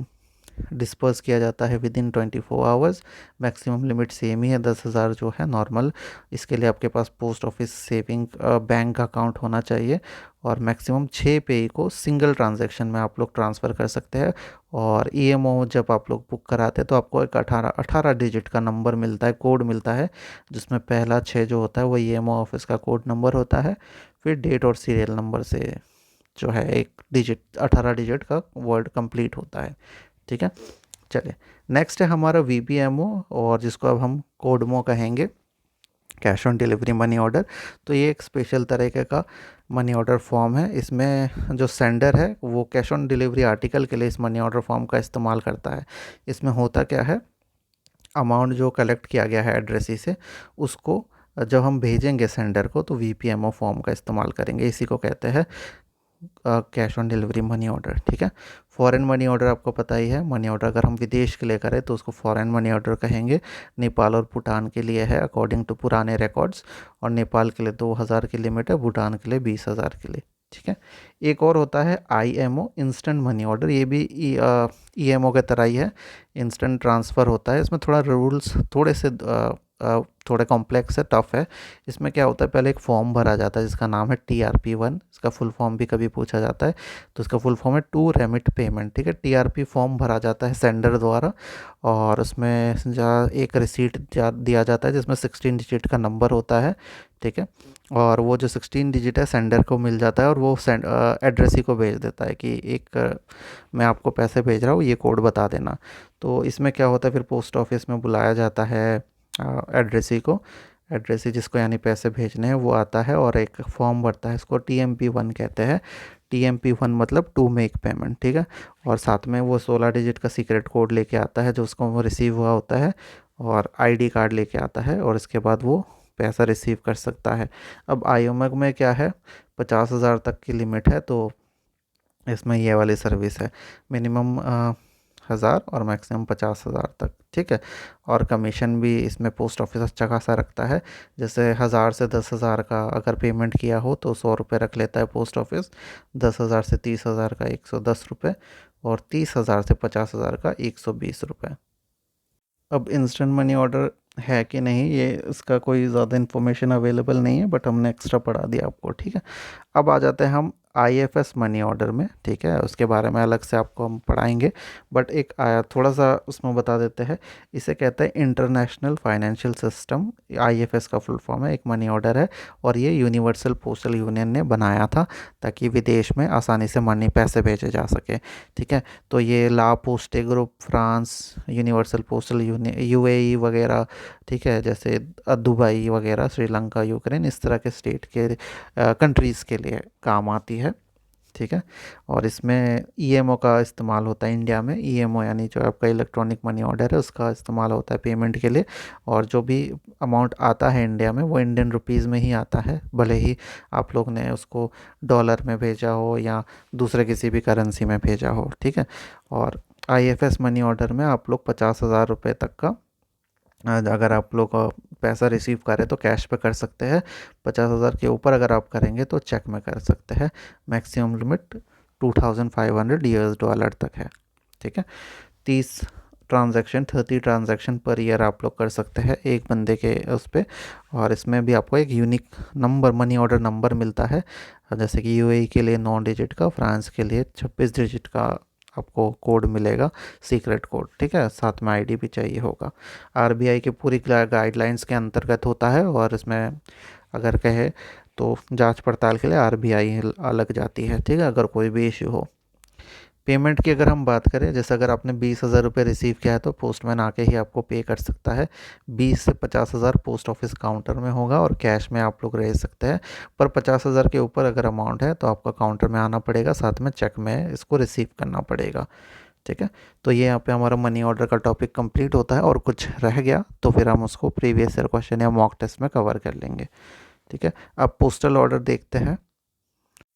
डिस्पर्स किया जाता है within 24 hours. Maximum limit same ही है, 10,000 जो है नॉर्मल। इसके लिए आपके पास post office saving bank account होना चाहिए, और मैक्सिमम 6 पे को सिंगल ट्रांजैक्शन में आप लोग ट्रांसफ़र कर सकते हैं। और ईएमओ जब आप लोग बुक कराते हैं तो आपको एक 18 डिजिट का नंबर मिलता है, कोड मिलता है, जिसमें पहला 6 जो होता है वो ईएमओ ऑफिस का कोड नंबर होता है, फिर डेट और सीरियल नंबर से जो है एक डिजिट, 18 डिजिट का वर्ड कंप्लीट होता है, ठीक है। चलिए, नेक्स्ट है हमारा वीपीएमओ, और जिसको अब हम कोडमो कहेंगे, cash on delivery money order. तो ये एक स्पेशल तरीके का मनी ऑर्डर फॉर्म है, इसमें जो सेंडर है वो कैश ऑन डिलीवरी आर्टिकल के लिए इस मनी ऑर्डर फॉर्म का इस्तेमाल करता है। इसमें होता क्या है, अमाउंट जो कलेक्ट किया गया है एड्रेसी से, उसको जब हम भेजेंगे सेंडर को तो वीपीएमओ फॉर्म का इस्तेमाल करेंगे, इसी को कहते हैं cash on delivery money order, ठीक है। फॉरेन मनी ऑर्डर आपको पता ही है, मनी ऑर्डर अगर हम विदेश के लिए करें तो उसको फॉरेन मनी ऑर्डर कहेंगे। नेपाल और भूटान के लिए है अकॉर्डिंग टू पुराने रिकॉर्ड्स, और नेपाल के लिए 2000 की लिमिट है, भूटान के लिए 20,000 के लिए। ठीक है। एक और होता है IMO, इंस्टेंट मनी ऑर्डर। ये भी EMO के तरह ही है, इंस्टेंट ट्रांसफ़र होता है। इसमें थोड़ा रूल्स थोड़े से थोड़े कॉम्प्लेक्स है, टफ़ है। इसमें क्या होता है, पहले एक फॉर्म भरा जाता है जिसका नाम है TRP1। इसका फुल फॉर्म भी कभी पूछा जाता है, तो इसका फुल फॉर्म है टू रेमिट पेमेंट। ठीक है। TRP फॉर्म भरा जाता है सेंडर द्वारा, और उसमें एक रिसीट दिया जाता है जिसमें 16 डिजिट का नंबर होता है। ठीक है। और वो जो 16 डिजिट है सेंडर को मिल जाता है, और वो एड्रेस ही को भेज देता है कि मैं आपको पैसे भेज रहा हूँ, ये कोड बता देना। तो इसमें क्या होता है, फिर पोस्ट ऑफिस में बुलाया जाता है एड्रेसी को। एड्रेसी जिसको यानी पैसे भेजने हैं वो आता है और एक फॉर्म भरता है, इसको TMP1 कहते हैं। TMP1 मतलब टू मेक पेमेंट। ठीक है। और साथ में वो 16 डिजिट का सीक्रेट कोड लेके आता है जो उसको वो रिसीव हुआ होता है, और ID कार्ड लेके आता है, और इसके बाद वो पैसा रिसीव कर सकता है। अब IOMAG में क्या है, 50,000 तक की लिमिट है, तो इसमें ये वाली सर्विस है, मिनिमम 1,000 और मैक्सिमम 50,000 तक। ठीक है। और कमीशन भी इसमें पोस्ट ऑफिस अच्छा खासा रखता है। जैसे 1,000 से 10,000 का अगर पेमेंट किया हो तो 100 रुपये रख लेता है पोस्ट ऑफिस, 10,000 से 30,000 का 110 रुपये, और 30,000 से 50,000 का 120 रुपये। अब इंस्टेंट मनी ऑर्डर है कि नहीं, ये इसका कोई ज़्यादा इन्फॉर्मेशन अवेलेबल नहीं है, बट हमने एक्स्ट्रा पढ़ा दिया आपको। ठीक है। अब आ जाते हैं हम IFS मनी ऑर्डर में। ठीक है। उसके बारे में अलग से आपको हम पढ़ाएंगे, बट एक आया थोड़ा सा उसमें बता देते हैं। इसे कहते हैं इंटरनेशनल फाइनेंशियल सिस्टम। IFS का फुल फॉर्म है, एक मनी ऑर्डर है, और ये यूनिवर्सल पोस्टल यूनियन ने बनाया था ताकि विदेश में आसानी से मनी पैसे भेजे जा सके। ठीक है। तो ये La Poste group, France, Universal Postal Union, UAE वगैरह, ठीक है, जैसे दुबई वगैरह, श्रीलंका, यूक्रेन, इस तरह के स्टेट के कंट्रीज़ के लिए काम आती है। ठीक है। और इसमें EMO का इस्तेमाल होता है इंडिया में। EMO यानी जो आपका इलेक्ट्रॉनिक मनी ऑर्डर है उसका इस्तेमाल होता है पेमेंट के लिए, और जो भी अमाउंट आता है इंडिया में वो इंडियन रुपीज़ में ही आता है, भले ही आप लोग ने उसको डॉलर में भेजा हो या दूसरे किसी भी करेंसी में भेजा हो। ठीक है। और IFS मनी ऑर्डर में आप लोग 50,000 रुपये तक का अगर आप लोग पैसा रिसीव करें तो कैश पे कर सकते हैं। 50,000 के ऊपर अगर आप करेंगे तो चेक में कर सकते हैं। मैक्सिमम लिमिट 2,500 US डॉलर तक है। ठीक है। 30 ट्रांजैक्शन पर ईयर आप लोग कर सकते हैं एक बंदे के उस पर। और इसमें भी आपको एक unique number, money order number मिलता है, जैसे कि UAE के लिए 9 डिजिट का, फ्रांस के लिए 26 डिजिट का आपको कोड मिलेगा, सीक्रेट कोड। ठीक है। साथ में ID भी चाहिए होगा। RBI की पूरी गाइडलाइंस के अंतर्गत होता है, और इसमें अगर कहे तो जांच पड़ताल के लिए RBI अलग जाती है। ठीक है। अगर कोई भी इशू हो। पेमेंट की अगर हम बात करें, जैसे अगर आपने 20,000 रुपये रिसीव किया है तो पोस्टमैन आके ही आपको पे कर सकता है। 20 से 50,000 पोस्ट ऑफिस काउंटर में होगा, और कैश में आप लोग रह सकते हैं। पर 50,000 के ऊपर अगर अमाउंट है तो आपका काउंटर में आना पड़ेगा, साथ में चेक में इसको रिसीव करना पड़ेगा। ठीक है। तो ये यहाँ पे हमारा मनी ऑर्डर का टॉपिक कंप्लीट होता है, और कुछ रह गया तो फिर हम उसको प्रीवियस ईयर क्वेश्चन या मॉक टेस्ट में कवर कर लेंगे। ठीक है। अब पोस्टल ऑर्डर देखते हैं।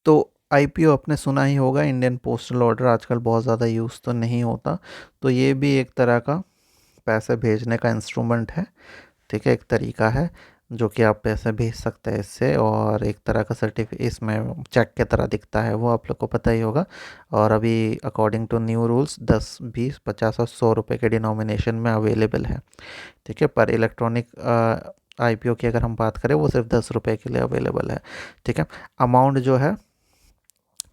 तो IPO आपने सुना ही होगा, इंडियन पोस्टल ऑर्डर आजकल बहुत ज़्यादा यूज़ तो नहीं होता, तो ये भी एक तरह का पैसे भेजने का इंस्ट्रूमेंट है। ठीक है। एक तरीका है जो कि आप पैसे भेज सकते हैं इससे, और एक तरह का सर्टिफिकेट इसमें चेक की तरह दिखता है, वो आप लोग को पता ही होगा। और अभी अकॉर्डिंग टू न्यू रूल्स 10, 20, 50 और 100 रुपये के डिनोमिनेशन में अवेलेबल है। ठीक है। पर इलेक्ट्रॉनिक IPO की अगर हम बात करें वो सिर्फ 10 रुपये के लिए अवेलेबल है। ठीक है। अमाउंट जो है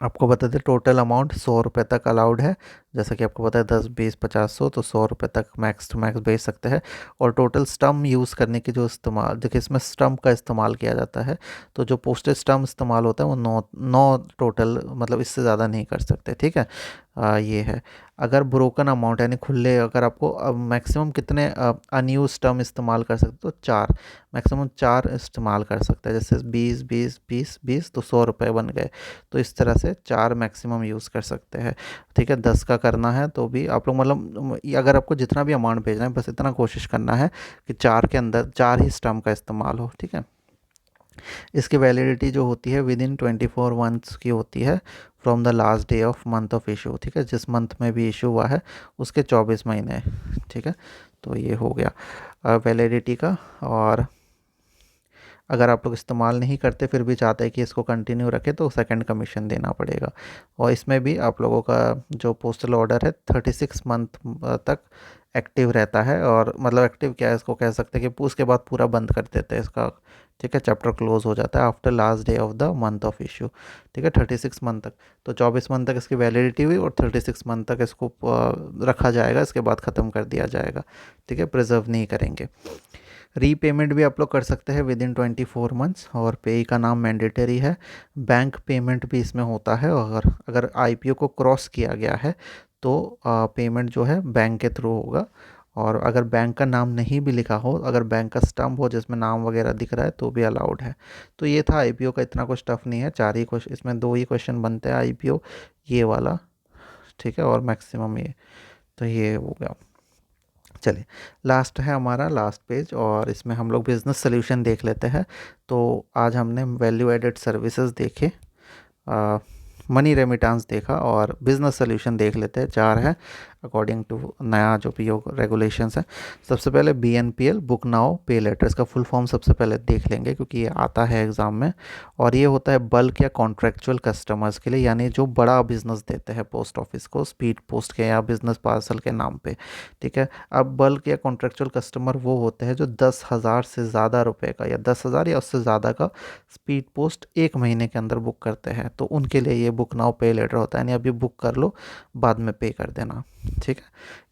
आपको बता दें, टोटल अमाउंट 100 रुपये तक अलाउड है। जैसा कि आपको पता है 10, 20, 50, 100, तो 100 रुपये तक मैक्स टू मैक्स भेज सकते हैं। और टोटल स्टम्प यूज़ करने की जो इस्तेमाल, देखिए इसमें स्टम्प का इस्तेमाल किया जाता है, तो जो पोस्टेज स्टम्प इस्तेमाल होता है वो 9 टोटल, मतलब इससे ज़्यादा नहीं कर सकते। ठीक है। ये है। अगर ब्रोकन अमाउंट यानी खुले, अगर आपको मैक्सिमम कितने अनयूज टर्म इस्तेमाल कर सकते, तो 4, मैक्सिमम 4 इस्तेमाल कर सकते हैं। जैसे 20, 20, 20, 20, तो 100 रुपये बन गए। तो इस तरह से 4 मैक्सिमम यूज़ कर सकते हैं। ठीक है। 10 का करना है तो भी आप लोग, मतलब अगर आपको जितना भी अमाउंट भेजना है बस इतना कोशिश करना है कि 4 के अंदर 4 ही स्टम्प का इस्तेमाल हो। ठीक है। इसकी वैलिडिटी जो होती है विद इन 24 मंथ्स की होती है from the last day of month of issue, ठीक है, जिस मंथ में भी इशू हुआ है उसके 24 महीने, ठीक है। तो ये हो गया वैलिडिटी का। और अगर आप लोग इस्तेमाल नहीं करते फिर भी चाहते हैं कि इसको कंटिन्यू रखें तो सेकंड कमीशन देना पड़ेगा। और इसमें भी आप लोगों का जो पोस्टल ऑर्डर है 36 मंथ तक एक्टिव रहता है। और मतलब एक्टिव क्या है, इसको कह सकते हैं कि उसके बाद पूरा बंद कर देते हैं इसका, ठीक है, चैप्टर क्लोज हो जाता है after last day of the month of issue, ठीक है, 36 मंथ तक। तो 24 मंथ तक इसकी वैलिडिटी हुई और 36 मंथ तक इसको रखा जाएगा, इसके बाद ख़त्म कर दिया जाएगा, ठीक है, प्रिजर्व नहीं करेंगे। रीपेमेंट भी आप लोग कर सकते हैं विद इन 24 मंथ्स और पे का नाम मैंडेटरी है। बैंक पेमेंट भी इसमें होता है और अगर आईपीओ को क्रॉस किया गया है तो पेमेंट जो है बैंक के थ्रू होगा। और अगर बैंक का नाम नहीं भी लिखा हो, अगर बैंक का स्टम्प हो जिसमें नाम वगैरह दिख रहा है तो भी अलाउड है। तो ये था आईपीओ का, इतना कुछ टफ नहीं है, चार ही क्वेश्चन इसमें, दो ही क्वेश्चन बनते हैं आईपीओ ये वाला, ठीक है, और मैक्सिमम ये। तो ये हो गया। चलिए, लास्ट है हमारा लास्ट पेज और इसमें हम लोग बिज़नेस सोल्यूशन देख लेते हैं। तो आज हमने वैल्यू एडेड सर्विसेज देखे, मनी रेमिटेंस देखा और बिजनेस सोल्यूशन देख लेते हैं, चार है अकॉर्डिंग टू नया जो पी रेगुलेशंस है। सबसे पहले BNPL, बुक नाउ पे लेटर, इसका फुल फॉर्म सबसे पहले देख लेंगे क्योंकि ये आता है एग्ज़ाम में। और ये होता है बल्क या कॉन्ट्रेक्चुअल कस्टमर्स के लिए, यानी जो बड़ा बिजनेस देते हैं पोस्ट ऑफिस को स्पीड पोस्ट के या बिजनेस पार्सल के नाम पे, ठीक है। अब बल्क या कॉन्ट्रेक्चुअल कस्टमर वो होते हैं जो 10,000 से ज़्यादा रुपए का या 10,000 या उससे ज़्यादा का स्पीड पोस्ट एक महीने के अंदर बुक करते हैं, तो उनके लिए ये बुक नाउ पे लेटर होता है, यानी अभी बुक कर लो बाद में पे कर देना, ठीक है।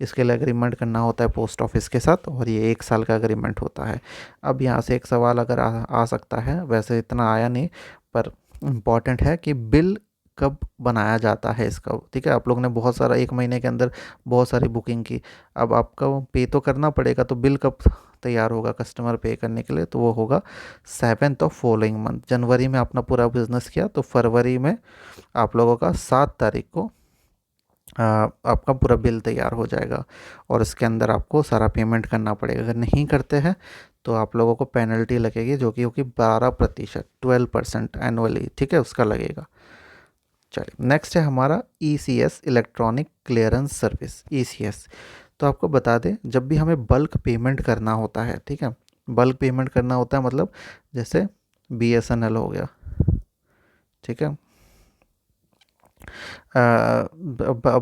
इसके लिए एग्रीमेंट करना होता है पोस्ट ऑफिस के साथ और ये 1 साल का एग्रीमेंट होता है। अब यहाँ से एक सवाल अगर आ सकता है, वैसे इतना आया नहीं पर इम्पॉर्टेंट है कि बिल कब बनाया जाता है इसका, ठीक है। आप लोग ने बहुत सारा एक महीने के अंदर बहुत सारी बुकिंग की, अब आपका पे तो करना पड़ेगा, तो बिल कब तैयार होगा कस्टमर पे करने के लिए, तो वो होगा 7th ऑफ फॉलोइंग मंथ। जनवरी में अपना पूरा बिजनेस किया तो फरवरी में आप लोगों का 7 तारीख को आपका पूरा बिल तैयार हो जाएगा और इसके अंदर आपको सारा पेमेंट करना पड़ेगा। अगर नहीं करते हैं तो आप लोगों को पेनल्टी लगेगी जो कि होगी 12%, 12% एनुअली, ठीक है, उसका लगेगा। चलिए, नेक्स्ट है हमारा ECS, electronic clearance service, ECS। तो आपको बता दें, जब भी हमें बल्क पेमेंट करना होता है, ठीक है, बल्क पेमेंट करना होता है मतलब जैसे BSNL हो गया, ठीक है,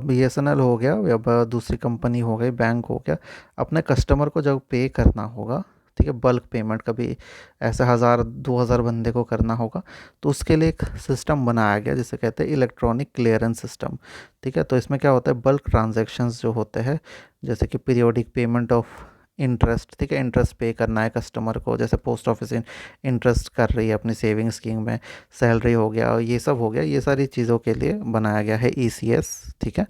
BSNL हो गया या दूसरी कंपनी हो गई, बैंक हो गया, अपने कस्टमर को जब पे करना होगा, ठीक है, बल्क पेमेंट कभी ऐसे 1,000-2,000 बंदे को करना होगा तो उसके लिए एक सिस्टम बनाया गया जिसे कहते हैं इलेक्ट्रॉनिक क्लियरेंस सिस्टम, ठीक है। तो इसमें क्या होता है, बल्क ट्रांजैक्शंस जो होते हैं जैसे कि पीरियोडिक पेमेंट ऑफ इंटरेस्ट, ठीक है, इंटरेस्ट पे करना है कस्टमर को, जैसे पोस्ट ऑफिस इंटरेस्ट कर रही है अपनी सेविंग स्कीम में, सैलरी हो गया, ये सब हो गया, ये सारी चीज़ों के लिए बनाया गया है ECS, ठीक है।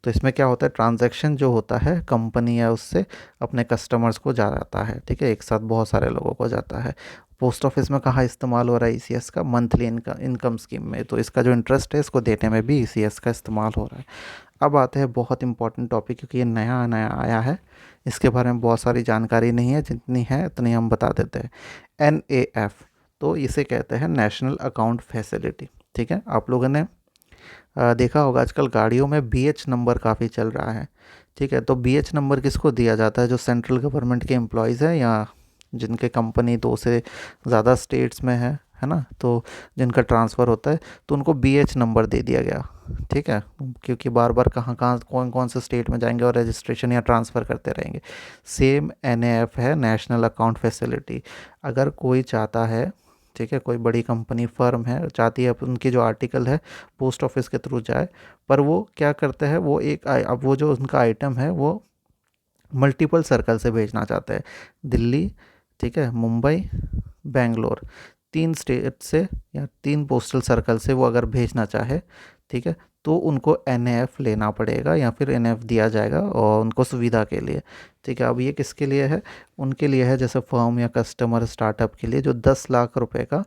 तो इसमें क्या होता है, ट्रांजैक्शन जो होता है कंपनी या उससे अपने कस्टमर्स को जाता है, ठीक है, एक साथ बहुत सारे लोगों को जाता है। पोस्ट ऑफिस में कहाँ इस्तेमाल हो रहा है ECS का, मंथली इनकम स्कीम में, तो इसका जो इंटरेस्ट है इसको देने में भी ECS का इस्तेमाल हो रहा है। अब आते हैं बहुत इंपॉर्टेंट टॉपिक, क्योंकि ये नया नया आया है, इसके बारे में बहुत सारी जानकारी नहीं है, जितनी है उतनी हम बता देते हैं। NAF, तो इसे कहते हैं नेशनल अकाउंट फैसिलिटी, ठीक है। आप लोगों ने देखा होगा आजकल गाड़ियों में BH नंबर काफ़ी चल रहा है, ठीक है। तो BH नंबर किसको दिया जाता है, जो सेंट्रल गवर्नमेंट के एम्प्लॉयज़ हैं या जिनके कंपनी 2 से ज़्यादा स्टेट्स में है ना, तो जिनका ट्रांसफ़र होता है तो उनको BH नंबर दे दिया गया, ठीक है, क्योंकि बार बार कहाँ कहाँ कौन कौन से स्टेट में जाएंगे और रजिस्ट्रेशन या ट्रांसफ़र करते रहेंगे। सेम NAF है, नेशनल अकाउंट फैसिलिटी। अगर कोई चाहता है, ठीक है, कोई बड़ी कंपनी फर्म है चाहती है उनकी जो आर्टिकल है पोस्ट ऑफिस के थ्रू जाए, पर वो क्या करते हैं, वो अब वो जो उनका आइटम है वो मल्टीपल सर्कल से भेजना चाहते हैं, दिल्ली, ठीक है, मुंबई, बेंगलोर, 3 स्टेट से या 3 पोस्टल सर्कल से वो अगर भेजना चाहे, ठीक है, तो उनको NAF लेना पड़ेगा या फिर NAF दिया जाएगा और उनको सुविधा के लिए, ठीक है। अब ये किसके लिए है, उनके लिए है जैसे फर्म या कस्टमर स्टार्टअप के लिए जो 10 लाख रुपए का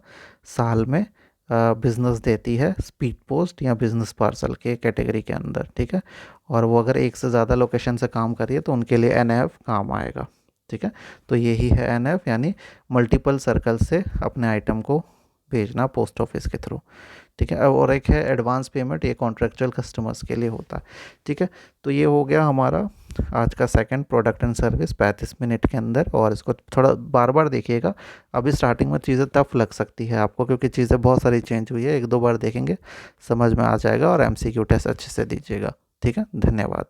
साल में बिज़नेस देती है स्पीड पोस्ट या बिज़नेस पार्सल के कैटेगरी के अंदर, ठीक है। और वो अगर एक से ज़्यादा लोकेशन से काम करिए तो उनके लिए NAF काम आएगा, ठीक है। तो यही है एनएफ, यानी मल्टीपल सर्कल से अपने आइटम को भेजना पोस्ट ऑफिस के थ्रू। ठीक है। और एक है एडवांस पेमेंट, ये कॉन्ट्रेक्चुअल कस्टमर्स के लिए होता है। ठीक है। तो ये हो गया हमारा आज का second product and service 35 minute के अंदर। और इसको थोड़ा बार बार देखिएगा, अभी स्टार्टिंग में चीज़ें टफ लग सकती है आपको क्योंकि चीज़ें बहुत सारी चेंज हुई है। एक दो बार देखेंगे समझ में आ जाएगा और एमसीक्यू टेस्ट अच्छे से दीजिएगा। ठीक है, धन्यवाद।